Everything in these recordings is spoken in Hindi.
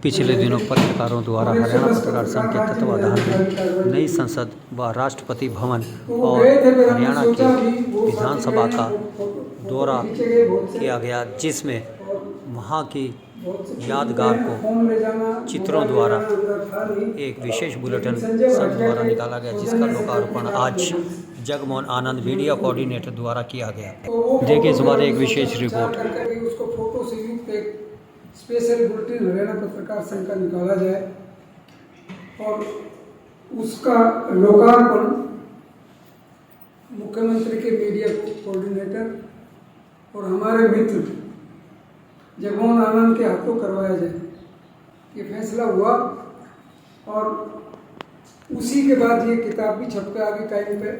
पिछले दिनों पत्रकारों द्वारा हरियाणा पत्रकार संघ के तत्वाधान में नई संसद व राष्ट्रपति भवन और हरियाणा की विधानसभा का दौरा किया गया, जिसमें वहाँ की यादगार को चित्रों द्वारा एक विशेष बुलेटिन संघ द्वारा निकाला गया, जिसका लोकार्पण आज जगमोहन आनंद मीडिया कोऑर्डिनेटर द्वारा किया गया। देखिए इस बार एक विशेष रिपोर्ट। उसको फोटो से युक्त एक स्पेशल बुलेटिन हरियाणा पत्रकार संघ का निकाला जाए और उसका लोकार्पण मुख्यमंत्री के मीडिया कोऑर्डिनेटर और हमारे मित्र जगमोहन आनंद के हाथों करवाया जाए। ये फैसला हुआ और उसी के बाद ये किताब भी छप के आगे टाइम पे।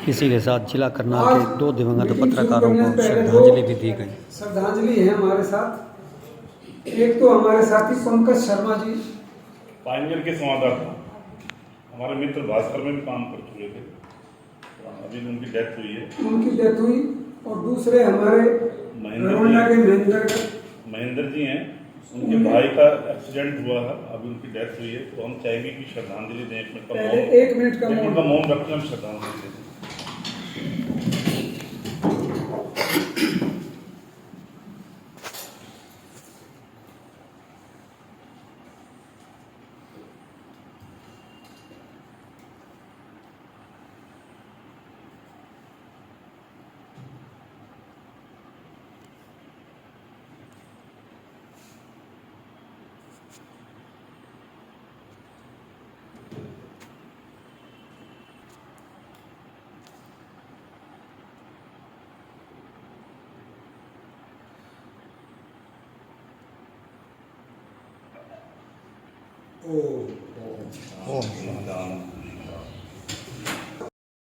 इसी के साथ जिला करनाल के 2 दिवंगत पत्रकारों को श्रद्धांजलि भी दी गई। श्रद्धांजलि है हमारे साथ। एक तो हमारे साथी पंकज शर्मा जी, पायनियर के संवाददाता, हमारे मित्र भास्कर में भी काम कर चुके थे, अभी उनकी डेथ हुई है। और दूसरे हमारे महेंद्र जी हैं, उनके भाई का एक्सीडेंट हुआ है, अभी उनकी डेथ हुई है। तो हम चाहेंगे कि श्रद्धांजलि दें, 1 मिनट का मौन रखें, हम श्रद्धांजलि दें।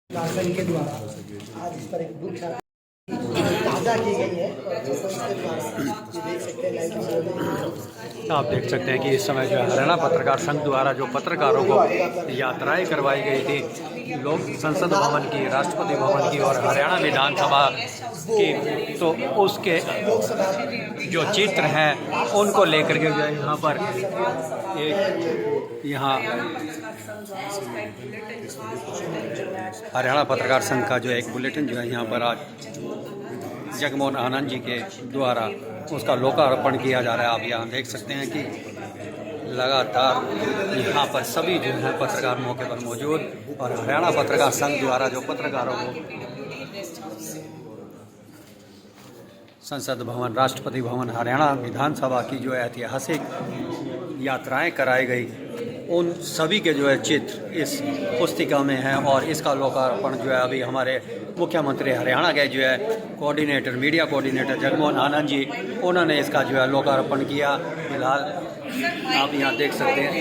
शासन के द्वारा आज इस पर एक बुक ताज़ा की गई है। आप देख सकते हैं कि इस समय जो हरियाणा पत्रकार संघ द्वारा जो पत्रकारों को यात्राएं करवाई गई थी, लोग संसद भवन की, राष्ट्रपति भवन की और हरियाणा विधानसभा की, तो उसके जो चित्र हैं उनको लेकर के जो है यहाँ पर यहाँ हरियाणा पत्रकार संघ का जो एक बुलेटिन जो है यहाँ पर आज जगमोहन आनंद जी के द्वारा उसका लोकार्पण किया जा रहा है। आप यहाँ देख सकते हैं कि लगातार यहाँ पर सभी जो है पत्रकार मौके पर मौजूद और हरियाणा पत्रकार संघ द्वारा जो पत्रकारों को संसद भवन, राष्ट्रपति भवन, हरियाणा विधानसभा की जो ऐतिहासिक यात्राएं कराई गई, उन सभी के जो है चित्र इस पुस्तिका में हैं। और इसका लोकार्पण जो है अभी हमारे मुख्यमंत्री हरियाणा के जो है coordinator, media coordinator Jagmohan Anand ji, उन्होंने इसका जो है लोकार्पण किया। फिलहाल आप यहाँ देख सकते हैं।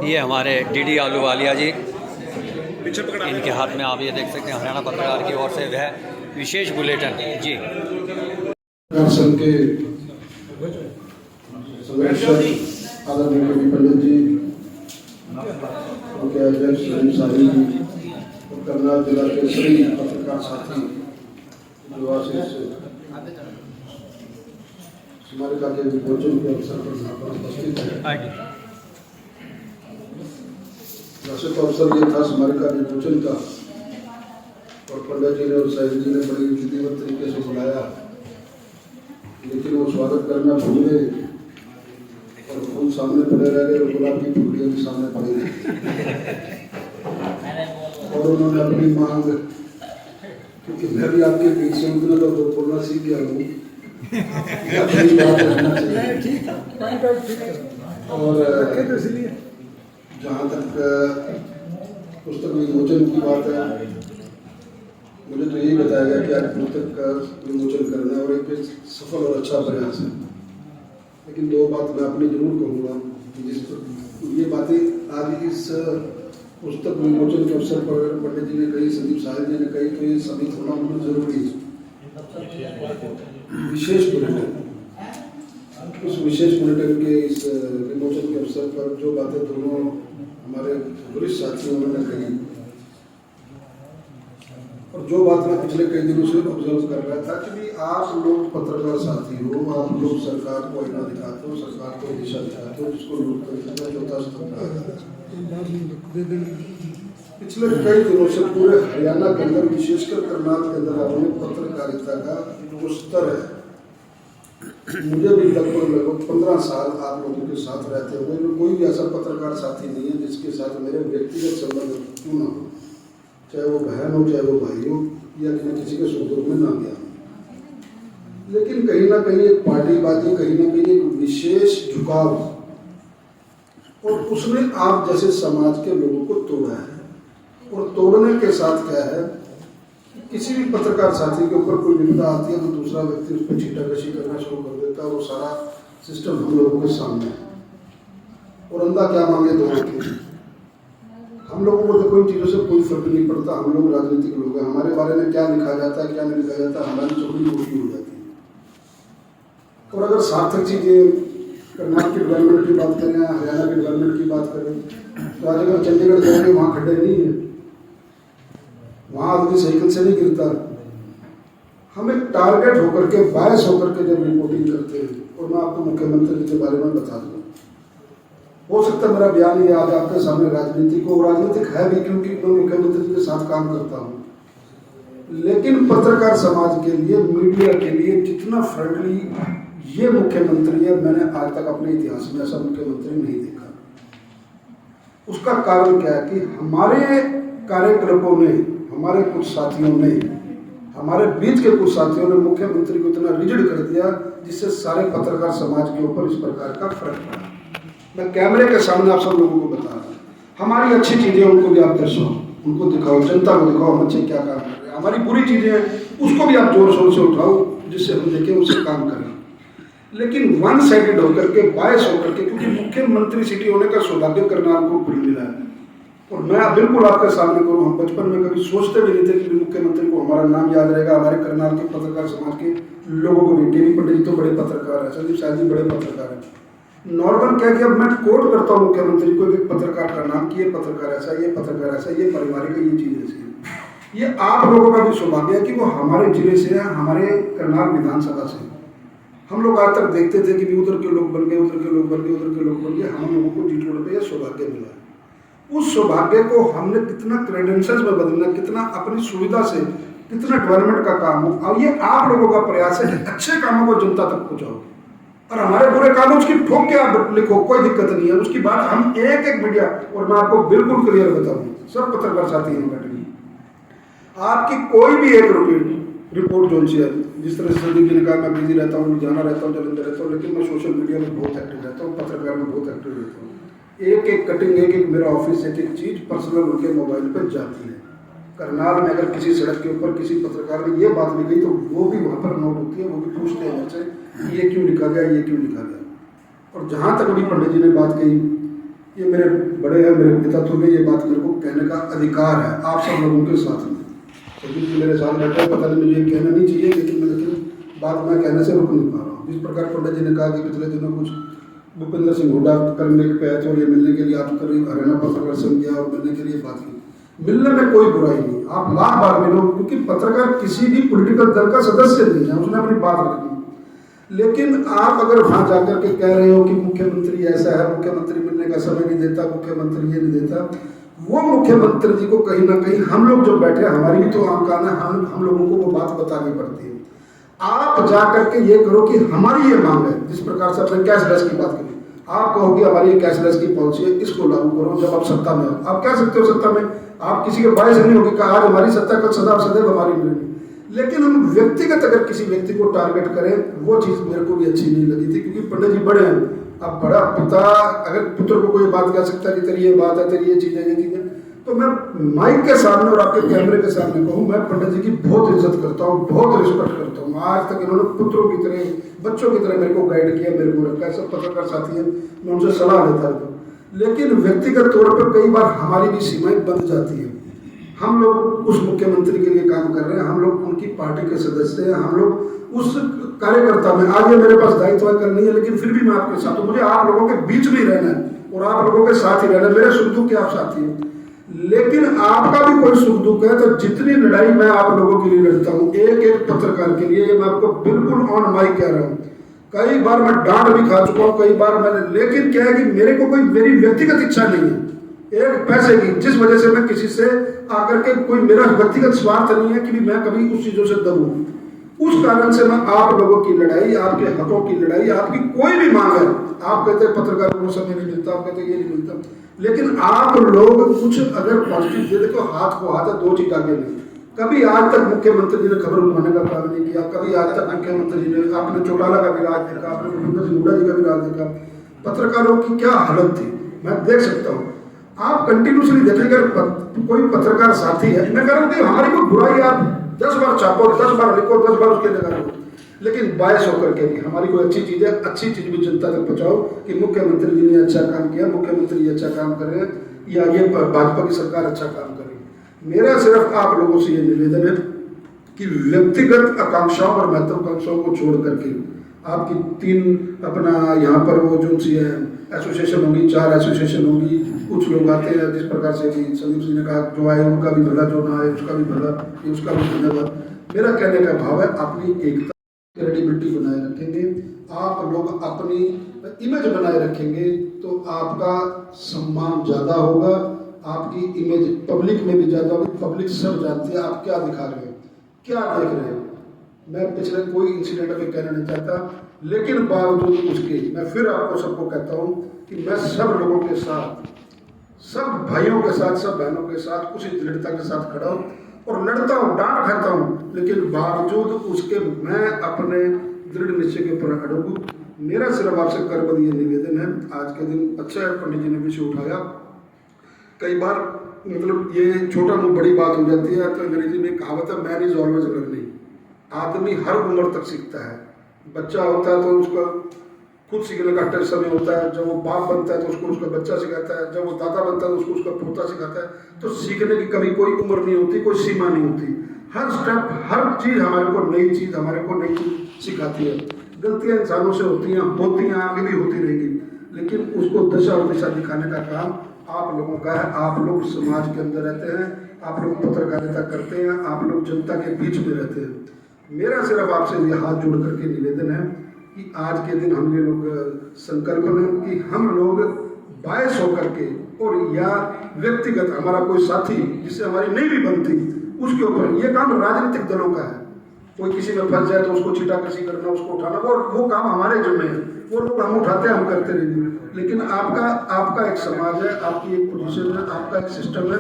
ये हमारे डीडी आलूवालिया जी, इनके हाथ में आप ये देख सकते हैं हरियाणा पत्रकार की ओर से वह विशेष बुलेटिन जी। संघ के आदरणीय कवि पंडित जी, उनके अध्यक्ष रहीम साहिब जी और करनाल जिला के सभी पत्रकार साथी जो आज स्मारिका के विमोचन के अवसर पर यहाँ पर उपस्थित है। वैसे तो अवसर ये था स्मारिका विमोचन का, और पंडित जी ने और साहिब जी ने बड़ी विधिवत तरीके से बुलाया, लेकिन वो स्वागत करना भूल गए और फूल सामने पड़े रह गए और गुलाब की फूलियाँ भी सामने पड़ी गई। और उन्होंने अपनी मांग, क्योंकि मैं भी आपके बीच से उतना तो बोलना सीख गया हूँ, और जहाँ तक पुस्तक विमोचन की बात है, मुझे तो यही बताया गया कि आज पुस्तक का विमोचन करना और एक सफल और अच्छा प्रयास है। लेकिन 2 बात मैं अपनी जरूर कहूँगा कि जिस ये बातें आज इस पुस्तक विमोचन के अवसर पर पंडित जी ने कही, संदीप साहिब जी ने कही, तो ये सभी थोड़ा बहुत जरूरी विशेष बुलेटिन, उस विशेष बुलेटिन के इस विमोचन के अवसर पर जो बातें दोनों हमारे वरिष्ठ साथियों ने कही, और जो बात मैं पिछले कई दिनों से ऑब्जर्व कर रहा था कि आप लोग पत्रकार साथी हो, आप लोग सरकार को आईना दिखाते हो, सरकार को दिशा दिखाते हो, जिसको लोकतंत्र का चौथा स्तंभ कहा जाता है। पिछले कई दिनों से पूरे हरियाणा के अंदर, विशेषकर करनाल के अंदर आपने पत्रकारिता का जो स्तर है, मुझे भी लगभग 15 साल आप लोगों के साथ रहते हुए कोई भी ऐसा पत्रकार साथी नहीं है जिसके साथ मेरे व्यक्तिगत संबंध क्यों ना हो, चाहे वो बहन हो, चाहे वो भाई हो, या किसी के सुख दुख में ना गया। लेकिन कहीं ना कहीं एक पार्टीबाजी, कहीं ना कहीं एक विशेष झुकाव, और उसने आप जैसे समाज के लोगों को तोड़ा है। और तोड़ने के साथ क्या है, किसी भी पत्रकार साथी के ऊपर कोई विपदा आती है तो दूसरा व्यक्ति उस पर छीटाकशी करना शुरू कर देता है, और वो सारा सिस्टम हम लोगों के सामने है। और अंधा क्या मांगे दो आंखें। हम लोगों को तो कोई चीज़ों से कोई फर्क नहीं पड़ता, हम लोग राजनीतिक लोग हैं, हमारे बारे में क्या लिखा जाता है क्या नहीं लिखा जाता है, हमारी चौड़ी गोटी हो जाती है। और अगर सार्थक चीज़ें, कर्नाटक की डेवलपमेंट की बात करें, हरियाणा की डेवलपमेंट की बात करें, तो आज अगर चंडीगढ़ जाएंगे वहाँ खड्डे नहीं है, वहाँ आदमी साइकिल से नहीं गिरता। हम एक टारगेट होकर के, बायस होकर के जब रिपोर्टिंग करते हैं, और मैं आपको मुख्यमंत्री जी के बारे में बता दूँ, हो सकता है मेरा बयान ये आज आपके सामने राजनीतिक हो, राजनीतिक है भी क्योंकि मैं मुख्यमंत्री जी के साथ काम करता हूँ, लेकिन पत्रकार समाज के लिए, मीडिया के लिए जितना फ्रेंडली ये मुख्यमंत्री है, मैंने आज तक अपने इतिहास में ऐसा मुख्यमंत्री नहीं देखा। उसका कारण क्या है कि हमारे कार्यकर्ताओं ने, हमारे कुछ साथियों ने, हमारे बीच के कुछ साथियों ने मुख्यमंत्री को इतना रिजिड कर दिया जिससे सारे पत्रकार समाज के ऊपर इस प्रकार का फर्क पड़ा। मैं कैमरे के सामने आप सब लोगों को बता रहा हूँ, हमारी अच्छी चीजें उनको भी आप दर्शाओ, उनको दिखाओ, जनता को दिखाओ हम अच्छे क्या काम कर रहे हैं। हमारी बुरी चीजें हैं उसको भी आप जोर शोर से उठाओ जिससे हम देखें, उससे काम करें। लेकिन वन साइडेड होकर के, बायस होकर के, क्योंकि मुख्यमंत्री सिटी होने का सौभाग्य करनाल को मिला है, और मैं बिल्कुल आपके सामने करूँ, हम बचपन में कभी सोचते भी नहीं थे कि मुख्यमंत्री को हमारा नाम याद रहेगा। हमारे करनाल के पत्रकार समाज के लोगों को भी, केवी पंडित जी तो बड़े पत्रकार है, संदीप शाह जी बड़े पत्रकार हैं। नॉर्मल क्या कि अब मैं कोट करता हूँ मुख्यमंत्री को एक पत्रकार का नाम कि ये पत्रकार ऐसा, ये पत्रकार ऐसा, ये पारिवारिक है, ये चीज़ ऐसी है। ये आप लोगों का भी सौभाग्य है कि वो हमारे जिले से है, हमारे करनाल विधानसभा से। हम लोग आज तक देखते थे कि भी उधर के लोग बन गए, उधर के लोग बन गए, उधर के लोग बन गए। हम लोगों को जीत रोड पे यह सौभाग्य मिला है। उस सौभाग्य को हमने कितना क्रेडेंशियल्स में बदलना, कितना अपनी सुविधा से, कितना डेवलपमेंट का काम हो। अब ये आप लोगों का प्रयास है कि अच्छे कामों को जनता तक पहुँचाओ, और हमारे बुरे कामों उसकी ठोक के आप लिखो, कोई दिक्कत नहीं है। उसकी बात हम एक एक मीडिया, और मैं आपको बिल्कुल क्लियर बताऊँ, सब पत्रकार साथी हैं बैठे, आपकी कोई भी एक रिपोर्ट जो है, जिस तरह से संदीप जी ने कहा मैं बिजी रहता हूँ, जाना रहता हूँ, जलंधर रहता हूँ, लेकिन मैं सोशल मीडिया में बहुत एक्टिव रहता हूँ, पत्रकार में बहुत एक्टिव रहता हूँ। एक एक कटिंग, एक एक मेरा ऑफिस, एक एक चीज़ पर्सनल उनके मोबाइल पर जाती है। करनाल में अगर किसी सड़क के ऊपर किसी पत्रकार ने ये बात लिखी तो वो भी वहाँ पर नोट होती है, वो भी पूछते हैं मुझसे ये क्यों लिखा गया, ये क्यों लिखा गया। और जहाँ तक अभी पंडित जी ने बात कही, ये मेरे बड़े हैं, मेरे पिता तो ये बात मेरे को कहने का अधिकार है आप सब लोगों के साथ में। क्योंकि तो मेरे साथ बैठे, पता नहीं मुझे कहना नहीं चाहिए, लेकिन बात मैं कहने से रुक नहीं पा रहा हूँ। जिस प्रकार पंडित जी ने कहा कि पिछले दिनों कुछ भूपेंद्र सिंह हुड्डा करने पे आए थे और ये मिलने के लिए आप करीब हरियाणा पत्रकार संघ गया और मिलने के लिए बात की। मिलने में कोई बुराई नहीं, आप लाख बार मिलो, क्योंकि पत्रकार किसी भी पॉलिटिकल दल का सदस्य नहीं है, उसने अपनी बात रखनी। लेकिन आप अगर वहाँ जाकर के कह रहे हो कि मुख्यमंत्री ऐसा है, मुख्यमंत्री मिलने का समय नहीं देता, मुख्यमंत्री ये नहीं देता, वो मुख्यमंत्री जी को कहीं ना कहीं हम लोग जो बैठे, हमारी भी तो आमकान है, हम लोगों को वो बात बतानी पड़ती है। आप जा करके ये करो कि हमारी ये मांग है, जिस प्रकार से अपने कैशलेस की बात करें, आप कहो कि हमारी ये कैशलेस की पॉलिसी है, इसको लागू करो। जब आप सत्ता में हो, आप कह सकते हो सत्ता में, आप किसी के बायस नहीं होगी कि आज हमारी सत्ता, कल सदा सदैव हमारी मिलेगी। लेकिन हम व्यक्तिगत अगर किसी व्यक्ति को टारगेट करें, वो चीज़ मेरे को भी अच्छी नहीं लगी थी, क्योंकि पंडित जी बड़े हैं। अब बड़ा पिता अगर पुत्र को कोई बात कह सकता है कि तेरी ये बात है, तेरी ये चीज़ है, ये चीज़ है, तो मैं माइक के सामने और आपके कैमरे के सामने कहूँ, मैं पंडित जी की बहुत इज्जत करता हूँ, बहुत रिस्पेक्ट करता हूँ। आज तक इन्होंने पुत्रों की तरह, बच्चों की तरह मेरे को गाइड किया, मेरे को रखा है। सब पत्रकार साथी हैं, मैं उनसे सलाह लेता रहता हूँ। लेकिन व्यक्तिगत तौर पर कई बार हमारी भी सीमाएं बंध जाती हैं। हम लोग उस मुख्यमंत्री के लिए काम कर रहे हैं, हम लोग उनकी पार्टी के सदस्य हैं, हम लोग उस कार्यकर्ता में, आज ये मेरे पास दायित्व करनी है, लेकिन फिर भी मैं आपके साथ हूँ। मुझे आप लोगों के बीच में रहना है और आप लोगों के साथ ही रहना है। मेरे सुख दुख के आप साथी हैं। लेकिन आपका भी कोई सुख दुख है तो जितनी लड़ाई मैं आप लोगों के लिए लड़ता हूँ, एक एक पत्रकार के लिए, ये मैं आपको बिल्कुल ऑन माइक कह रहा हूँ। कई बार मैं डांट भी खा चुका हूँ, कई बार मैंने, लेकिन क्या है कि मेरे को कोई मेरी व्यक्तिगत इच्छा नहीं है एक पैसे की, जिस वजह से मैं किसी से आकर के, कोई मेरा व्यक्तिगत स्वार्थ नहीं है कि मैं कभी उस चीजों से दबूं। उस कारण से मैं आप लोगों की लड़ाई, आपके हकों की लड़ाई, आपकी कोई भी मांग है, आप कहते हैं पत्रकारों को समय नहीं मिलता, आप कहते हैं ये नहीं मिलता, लेकिन आप लोग कुछ अगर पॉजिटिव दे, देखो हाथ को हाथ है, दो चीज आगे नहीं। कभी आज तक मुख्यमंत्री जी ने खबर उठाने का काम नहीं किया, कभी आज तक मुख्यमंत्री जी ने, आपने चौटाला का भी राज देखा, आपने भूपेंद्र सिंह हुड्डा जी का भी राज देखा, पत्रकारों की क्या हालत थी मैं देख सकता हूँ। आप कंटिन्यूसली देखेंगे, कोई पत्रकार साथी है, मैं कह रहा हूँ कि हमारी कोई बुराई, आप 10 बार छापो, 10 बार लिखो, 10 बार उसके जगह रखो, लेकिन बायस होकर के भी हमारी कोई अच्छी चीज है, अच्छी चीज भी जनता तक पहुंचाओ कि मुख्यमंत्री जी ने अच्छा काम किया, मुख्यमंत्री जी अच्छा काम कर रहे हैं, या ये भाजपा की सरकार अच्छा काम कर रही है। मेरा सिर्फ आप लोगों से ये निवेदन है कि व्यक्तिगत आकांक्षाओं और महत्वाकांक्षाओं को छोड़ करके आपकी 3 अपना यहाँ पर वो जो सी है एसोसिएशन होगी, 4 एसोसिएशन होगी, कुछ लोग आते हैं जिस प्रकार से कि संदीप जी ने कहा, जो आए उनका भी भला, जो ना आए उसका भी भला, ये उसका भी धन्यवाद। मेरा कहने का भाव है अपनी एकता, क्रेडिबिलिटी बनाए रखेंगे, आप लोग अपनी इमेज बनाए रखेंगे तो आपका सम्मान ज्यादा होगा, आपकी इमेज पब्लिक में भी ज्यादा होगी, पब्लिक सब जानती है आप क्या दिखा रहे हो, क्या देख रहे हो। मैं पिछले कोई इंसिडेंट अभी कहना नहीं चाहता, लेकिन बावजूद उसके मैं फिर आपको सबको कहता हूं कि मैं सब लोगों के साथ, सब भाइयों के साथ, सब बहनों के साथ उसी दृढ़ता के साथ खड़ा हूं और लड़ता हूं, डांट खाता हूं, लेकिन बावजूद उसके मैं अपने दृढ़ निश्चय के ऊपर अड़ूं हूं। मेरा सिर्फ आपसे करबद्ध ये निवेदन है, आज के दिन अच्छा है पंडित जी ने विषय उठाया। कई बार मतलब ये छोटा मुंह बड़ी बात हो जाती है, तो अंग्रेजी में कहावत है मैन इज ऑलवेज लर्निंग। आदमी हर उम्र तक सीखता है, बच्चा होता है तो उसका खुद सीखने का टेस्ट समय होता है, जब वो बाप बनता है तो उसको उसका बच्चा सिखाता है, जब वो दादा बनता है तो उसको उसका पोता सिखाता है। तो सीखने की कभी कोई उम्र नहीं होती, कोई सीमा नहीं होती, हर स्टेप, हर चीज हमारे को नई चीज, हमारे को नई चीज सिखाती है। गलतियां इंसानों से होती हैं, आगे भी होती रहेंगी, लेकिन उसको दशा और दिशा दिखाने का काम आप लोगों का है। आप लोग समाज के अंदर रहते हैं, आप लोग पत्रकारिता करते हैं, आप लोग जनता के बीच में रहते हैं। मेरा सिर्फ आपसे ये हाथ जोड़ करके निवेदन है कि आज के दिन हम ये लोग संकल्प लें कि हम लोग बायस होकर के, और या व्यक्तिगत हमारा कोई साथी जिससे हमारी नहीं भी बनती, उसके ऊपर, ये काम राजनीतिक दलों का है। कोई किसी में फंस जाए तो उसको छीटाकशी करना, उसको उठाना, वो काम हमारे जिम्मे है, वो लोग हम उठाते हैं, हम करते रहेंगे। लेकिन आपका एक समाज है, आपकी एक पोजीशन है, आपका एक सिस्टम है।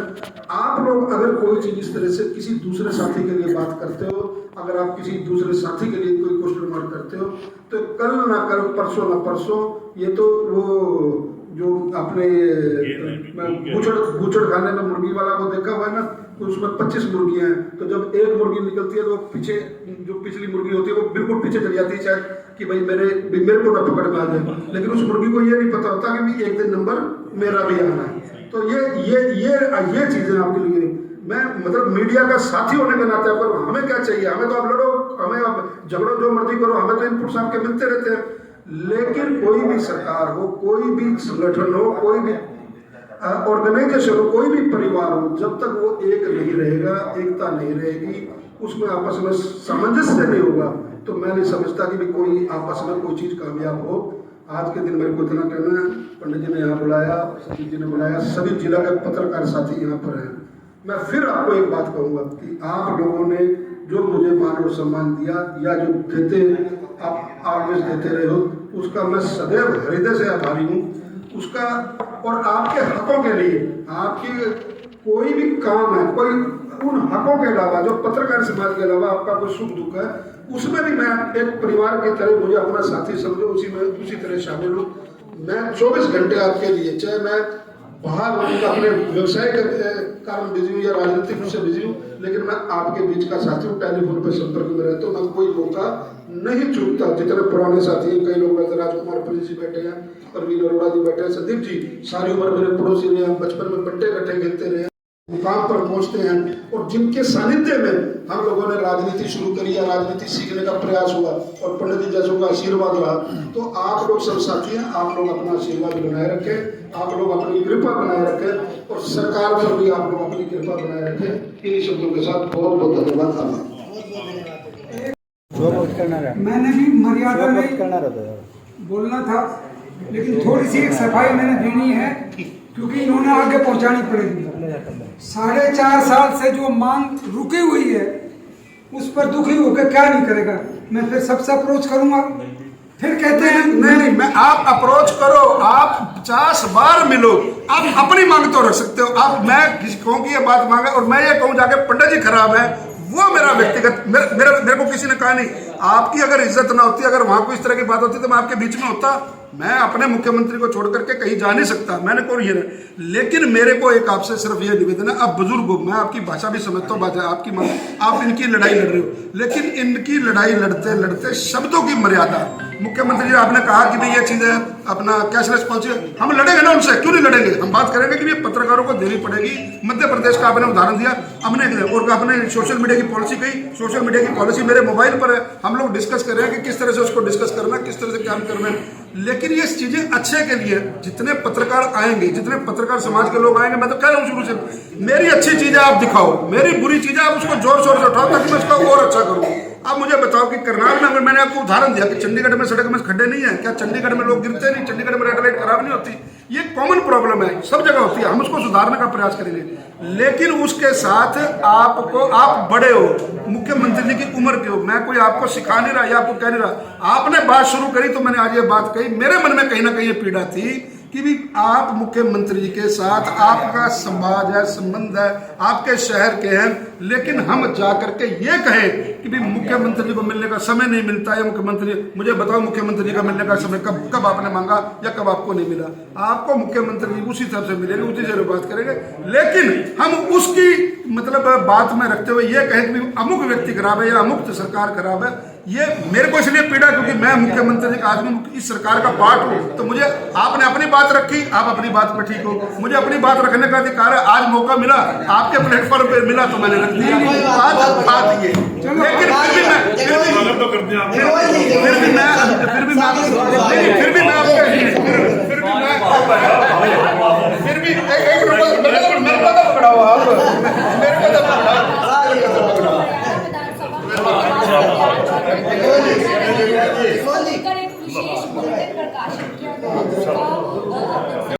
आप लोग अगर कोई चीज इस तरह से किसी दूसरे साथी के लिए बात करते हो, अगर आप किसी दूसरे साथी के लिए कोई क्वेश्चन मार्क करते हो, तो कल ना कल, परसों ना परसों, ये तो वो जो अपने बूचड़ खाने में मुर्गी वाला को देखा हुआ है ना, तो उसमें 25 मुर्गियां हैं, तो जब एक मुर्गी निकलती है तो पीछे जो पिछली मुर्गी होती है वो बिल्कुल पीछे चली जाती है, शायद कि भाई मेरे को ना पकड़ में आ जाए, लेकिन उस मुर्गी को ये नहीं पता होता कि एक दिन नंबर मेरा भी आना है। तो ये चीजें आपके लिए, मैं मतलब मीडिया का साथी होने के नाते, पर हमें क्या चाहिए, हमें तो आप लड़ो, हमें आप झगड़ो, जो मर्जी करो, हमें तो इनपुट्स आपके मिलते रहते हैं। लेकिन कोई भी सरकार हो, कोई भी संगठन हो, कोई भी ऑर्गेनाइजेशन हो, कोई भी परिवार हो, जब तक वो एक नहीं रहेगा, एकता नहीं रहेगी, उसमें आपस में सामंजस्य नहीं होगा, तो मैं नहीं समझता कि भी कोई आपस में कोई चीज कामयाब हो। आज के दिन मेरे को इतना कहना है, पंडित जी ने यहाँ बुलाया, सचिव जी ने बुलाया, सभी जिला के पत्रकार साथी यहाँ पर हैं। मैं फिर आपको एक बात कहूँगा कि आप लोगों ने जो मुझे मान और सम्मान दिया, या जो देते आप ऑलवेज देते रहे हो, उसका मैं सदैव हृदय से आभारी हूँ उसका। और आपके हकों के लिए, आपकी कोई भी काम है, कोई उन हकों के अलावा, जो पत्रकार समाज के अलावा आपका कोई सुख दुख है, उसमें भी मैं एक परिवार की तरह, मुझे अपना साथी समझो, उसी तरह शामिल हूँ। मैं 24 घंटे आपके लिए, चाहे मैं बाहर अपने व्यवसाय के कारण बिजी हूँ या राजनीतिक से बिजी हूँ, लेकिन मैं आपके बीच का साथी हूँ, टेलीफोन पर संपर्क में रहता हूँ, मैं कोई मौका नहीं चूकता। जितने पुराने साथी हैं, कई लोग रहते, राजकुमार पुरी जी बैठे हैं, परवीन अरोड़ा जी बैठे हैं, संदीप जी सारी उम्र मेरे पड़ोसी रहे हैं, बचपन में बंटे इकट्ठे खेलते रहे, मुकाम पर पहुंचते हैं और जिनके सानिध्य में हम लोगों ने राजनीति शुरू करी या राजनीति सीखने का प्रयास हुआ और पंडित जी जैसों का आशीर्वाद रहा, तो आप लोग सब साथी हैं, आप लोग अपना आशीर्वाद बनाए रखें, आप लोग अपनी कृपा बनाए रखें और सरकार पर भी आप लोग अपनी कृपा बनाए रखें। इन शब्दों के साथ बहुत बहुत धन्यवाद। मैंने भी मर्यादा में बोलना था, लेकिन थोड़ी सी एक सफाई मैंने देनी है, क्योंकि इन्होंने आगे पहुंचानी पड़ेगी। 4.5 साल से जो मांग रुकी हुई है उस पर दुखी होकर क्या नहीं करेगा। मैं फिर सबसे अप्रोच करूंगा, फिर कहते हैं नहीं, मैं आप अप्रोच करो, आप 50 बार मिलो, आप अपनी मांग तो रख सकते हो। आप मैं किसी कहूँ की ये बात मांगे और मैं ये कहूँ जाके पंडित जी खराब है, वो मेरा व्यक्तिगत मेरे को किसी ने कहा नहीं। आपकी अगर इज्जत ना होती, अगर वहां कोई इस तरह की बात होती तो मैं आपके बीच में होता। मैं अपने मुख्यमंत्री को छोड़ करके कहीं जा नहीं सकता, मैंने कोई ये नहीं। लेकिन मेरे को एक आपसे सिर्फ ये निवेदन है, आप बुजुर्ग हो, मैं आपकी भाषा भी समझता हूँ, आपकी आप इनकी लड़ाई लड़ रहे हो, लेकिन इनकी लड़ाई लड़ते लड़ते शब्दों की मर्यादा। मुख्यमंत्री जी आपने कहा कि भाई ये चीज़ है अपना कैशलेस पॉलिसी, हम लड़ेंगे ना उनसे, क्यों नहीं लड़ेंगे। हम बात करेंगे कि ये पत्रकारों को देनी पड़ेगी। मध्य प्रदेश का आपने उदाहरण दिया, हमने और आपने सोशल मीडिया की पॉलिसी कही, सोशल मीडिया की पॉलिसी मेरे मोबाइल पर है, हम लोग डिस्कस कर रहे हैं कि किस तरह से उसको डिस्कस करना, किस तरह से काम करना है। लेकिन ये चीजें अच्छे के लिए, जितने पत्रकार आएंगे, जितने पत्रकार समाज के लोग आएंगे, मैं तो कह रहा हूँ शुरू से, मेरी अच्छी चीजें आप दिखाओ, मेरी बुरी चीजें आप उसको जोर शोर से उठाओ ताकि मैं उसका और अच्छा करूँ। अब मुझे बताओ कि करनाल में, अगर मैंने आपको उदाहरण दिया कि चंडीगढ़ में सड़क में खड्डे नहीं है, क्या चंडीगढ़ में लोग गिरते नहीं, चंडीगढ़ में रेड लाइट खराब नहीं होती? ये कॉमन प्रॉब्लम है, सब जगह होती है, हम उसको सुधारने का प्रयास करेंगे। लेकिन उसके साथ आपको, आप बड़े हो, मुख्यमंत्री जी की उम्र के हो, मैं कोई आपको सिखा नहीं रहा या आपको कह नहीं रहा, आपने बात शुरू करी तो मैंने आज ये बात कही। मेरे मन में कहीं ना कहीं ये पीड़ा थी कि भी आप मुख्यमंत्री के साथ आपका समाज है, संबंध है, आपके शहर के हैं, लेकिन हम जा करके ये कहें कि भी मुख्यमंत्री जी को मिलने का समय नहीं मिलता है। मुख्यमंत्री, मुझे बताओ मुख्यमंत्री जी का मिलने का समय कब आपने मांगा या कब आपको नहीं मिला? आपको मुख्यमंत्री जी उसी तरह से मिलेंगे, उसी से बात करेंगे, लेकिन हम उसकी मतलब बात में रखते हुए ये कहें कि अमुक व्यक्ति खराब है या अमुक सरकार खराब है। ये मेरे को इसलिए पीड़ा क्योंकि मैं मुख्यमंत्री का आदमी, इस सरकार का पार्ट हूँ, तो मुझे, आपने अपनी बात रखी, आप अपनी बात पे ठीक हो, मुझे अपनी बात रखने का अधिकार है। आज मौका मिला, आपके प्लेटफॉर्म पे मिला तो मैंने रख दिया, आज बात ये। लेकिन फिर भी